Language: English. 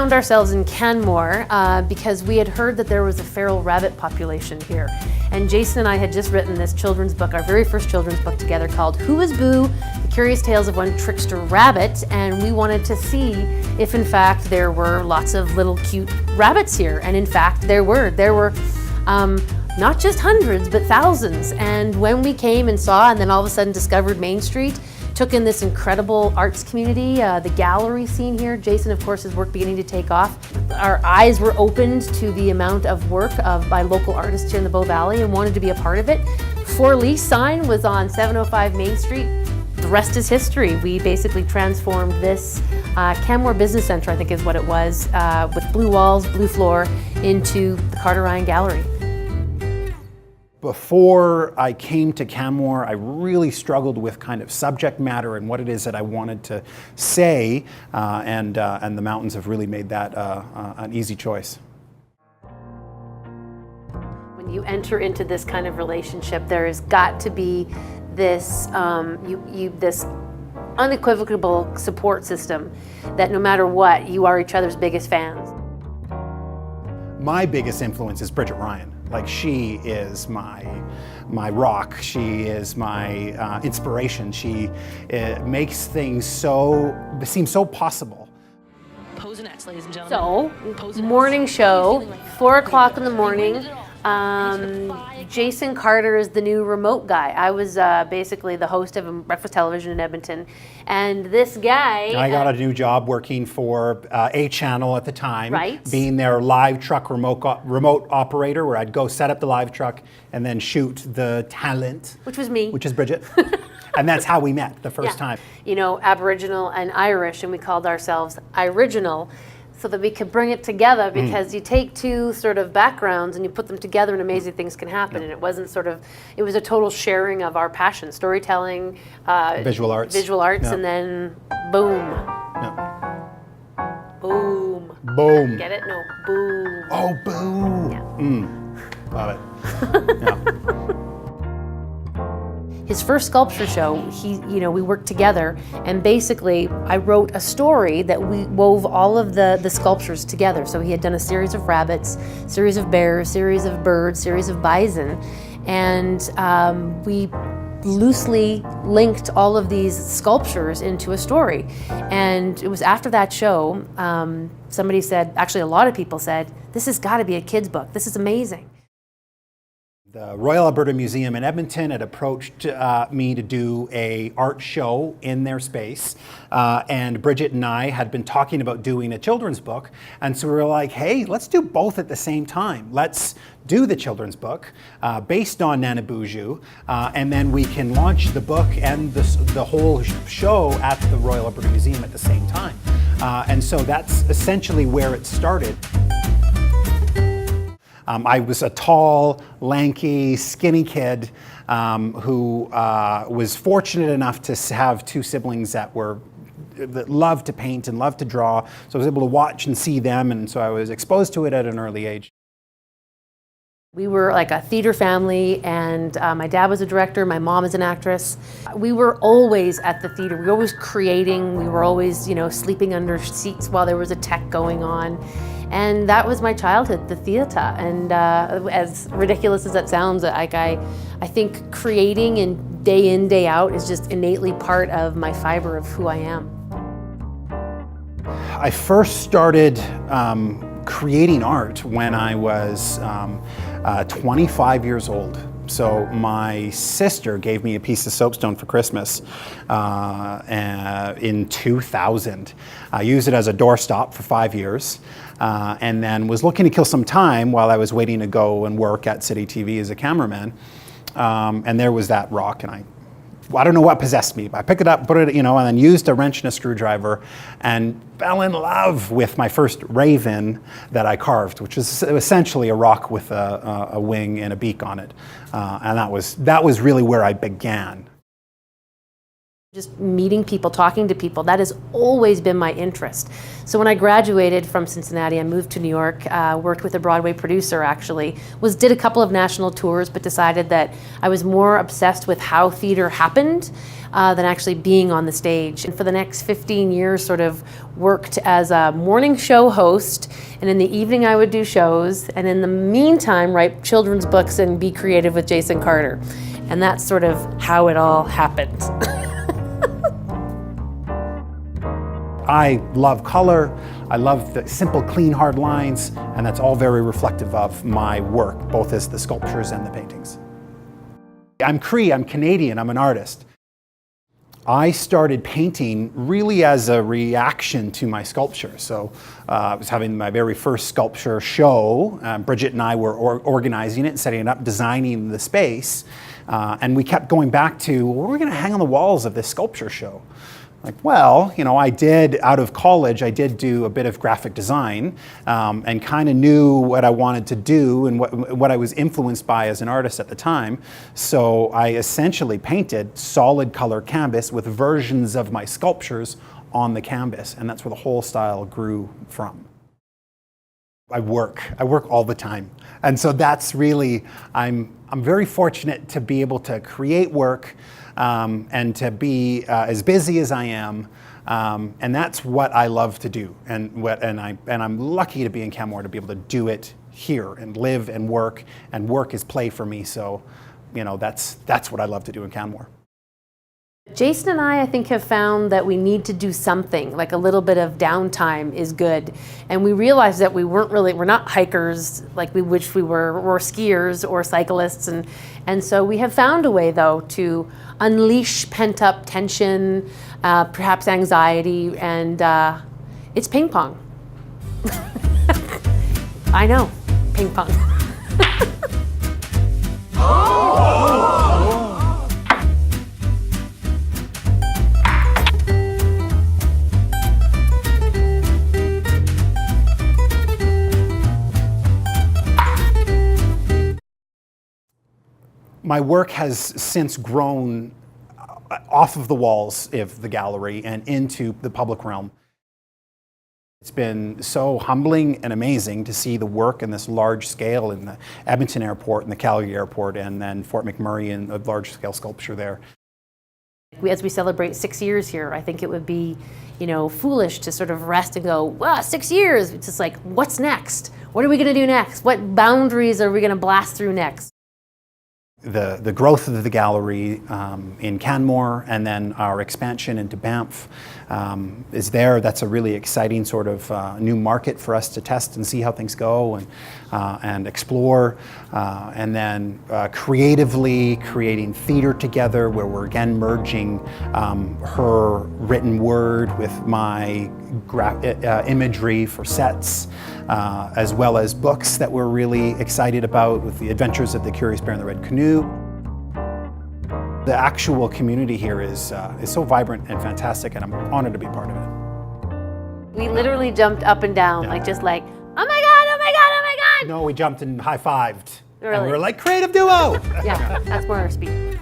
found ourselves in Canmore because we had heard that there was a feral rabbit population here. And Jason and I had just written this children's book, our very first children's book together, called Who is Boo? The Curious Tales of One Trickster Rabbit. And we wanted to see if in fact there were lots of little cute rabbits here. And in fact there were. There were not just hundreds, but thousands. And when we came and saw, and then all of a sudden discovered Main Street, took in this incredible arts community, the gallery scene here. Jason, of course, his work beginning to take off. Our eyes were opened to the amount of work by local artists here in the Bow Valley and wanted to be a part of it. For Lease sign was on 705 Main Street. The rest is history. We basically transformed this Canmore Business Center, I think is what it was, with blue walls, blue floor, into the Carter Ryan Gallery. Before I came to Canmore, I really struggled with kind of subject matter and what it is that I wanted to say, and the mountains have really made that an easy choice. When you enter into this kind of relationship, there has got to be this this unequivocal support system that no matter what, you are each other's biggest fans. My biggest influence is Bridget Ryan. Like, she is my rock. She is my inspiration. She makes things seem so possible. Pose next, ladies and gentlemen. So, morning show, 4 o'clock in the morning. Jason Carter is the new remote guy. I was basically the host of breakfast television in Edmonton, and this guy... I got a new job working for A Channel at the time, right. Being their live truck remote operator, where I'd go set up the live truck and then shoot the talent. Which was me. Which is Bridget. And that's how we met the first time. You know, Aboriginal and Irish, and we called ourselves Iriginal, so that we could bring it together, because you take two sort of backgrounds and you put them together and amazing things can happen. And it wasn't sort of, it was a total sharing of our passion, storytelling, visual arts, and then boom. Boom. Boom. Get it? No, boom. Oh, boom. Yeah. Love it. Yeah. His first sculpture show, we worked together, and basically I wrote a story that we wove all of the sculptures together. So he had done a series of rabbits, series of bears, series of birds, series of bison, and we loosely linked all of these sculptures into a story. And it was after that show, somebody said, actually a lot of people said, this has got to be a kid's book. This is amazing. The Royal Alberta Museum in Edmonton had approached me to do an art show in their space, and Bridget and I had been talking about doing a children's book, and so we were like, hey, let's do both at the same time. Let's do the children's book based on Nana Boozhoo, and then we can launch the book and the whole show at the Royal Alberta Museum at the same time. And so that's essentially where it started. I was a tall, lanky, skinny kid who was fortunate enough to have two siblings that loved to paint and loved to draw. So I was able to watch and see them, and so I was exposed to it at an early age. We were like a theater family, and my dad was a director, my mom is an actress. We were always at the theater. We were always creating. We were always, sleeping under seats while there was a tech going on. And that was my childhood, the theater. And as ridiculous as that sounds, I think creating and day in, day out is just innately part of my fiber of who I am. I first started creating art when I was 25 years old. So my sister gave me a piece of soapstone for Christmas in 2000. I used it as a doorstop for 5 years, and then was looking to kill some time while I was waiting to go and work at City TV as a cameraman. And there was that rock, and I don't know what possessed me, but I picked it up, put it, and then used a wrench and a screwdriver, and fell in love with my first raven that I carved, which is essentially a rock with a wing and a beak on it. And that was really where I began. Just meeting people, talking to people, that has always been my interest. So when I graduated from Cincinnati, I moved to New York, worked with a Broadway producer actually, did a couple of national tours, but decided that I was more obsessed with how theater happened than actually being on the stage. And for the next 15 years sort of worked as a morning show host, and in the evening I would do shows, and in the meantime write children's books and be creative with Jason Carter. And that's sort of how it all happened. I love color, I love the simple, clean, hard lines, and that's all very reflective of my work, both as the sculptures and the paintings. I'm Cree, I'm Canadian, I'm an artist. I started painting really as a reaction to my sculpture. So I was having my very first sculpture show. Bridget and I were organizing it and setting it up, designing the space. And we kept going back to, what are we going to hang on the walls of this sculpture show? Like, well, you know, out of college, I did do a bit of graphic design and kind of knew what I wanted to do and what I was influenced by as an artist at the time. So I essentially painted solid color canvas with versions of my sculptures on the canvas, and that's where the whole style grew from. I work all the time. And so that's really, I'm very fortunate to be able to create work and to be as busy as I am. And that's what I love to do. And I'm lucky to be in Canmore to be able to do it here and live and work is play for me. So, you know, that's what I love to do in Canmore. Jason and I think, have found that we need to do something, like a little bit of downtime is good. And we realized that we're not hikers like we wish we were, or skiers or cyclists. And so we have found a way, though, to unleash pent-up tension, perhaps anxiety, and it's ping pong. I know, ping pong. My work has since grown off of the walls of the gallery and into the public realm. It's been so humbling and amazing to see the work in this large scale in the Edmonton Airport and the Calgary Airport, and then Fort McMurray and a large scale sculpture there. As we celebrate 6 years here, I think it would be, you know, foolish to sort of rest and go, wow, 6 years. It's just like, what's next? What are we going to do next? What boundaries are we going to blast through next? The growth of the gallery in Canmore, and then our expansion into Banff is there. That's a really exciting sort of new market for us to test and see how things go and explore. And then creatively creating theater together, where we're again merging her written word with my imagery for sets, as well as books that we're really excited about, with The Adventures of the Curious Bear and the Red Canoe. The actual community here is so vibrant and fantastic, and I'm honored to be part of it. We literally jumped up and down, like just like, oh my God, oh my God, oh my God. No, we jumped and high-fived. Really? And we were like, creative duo! Yeah, that's more our speed.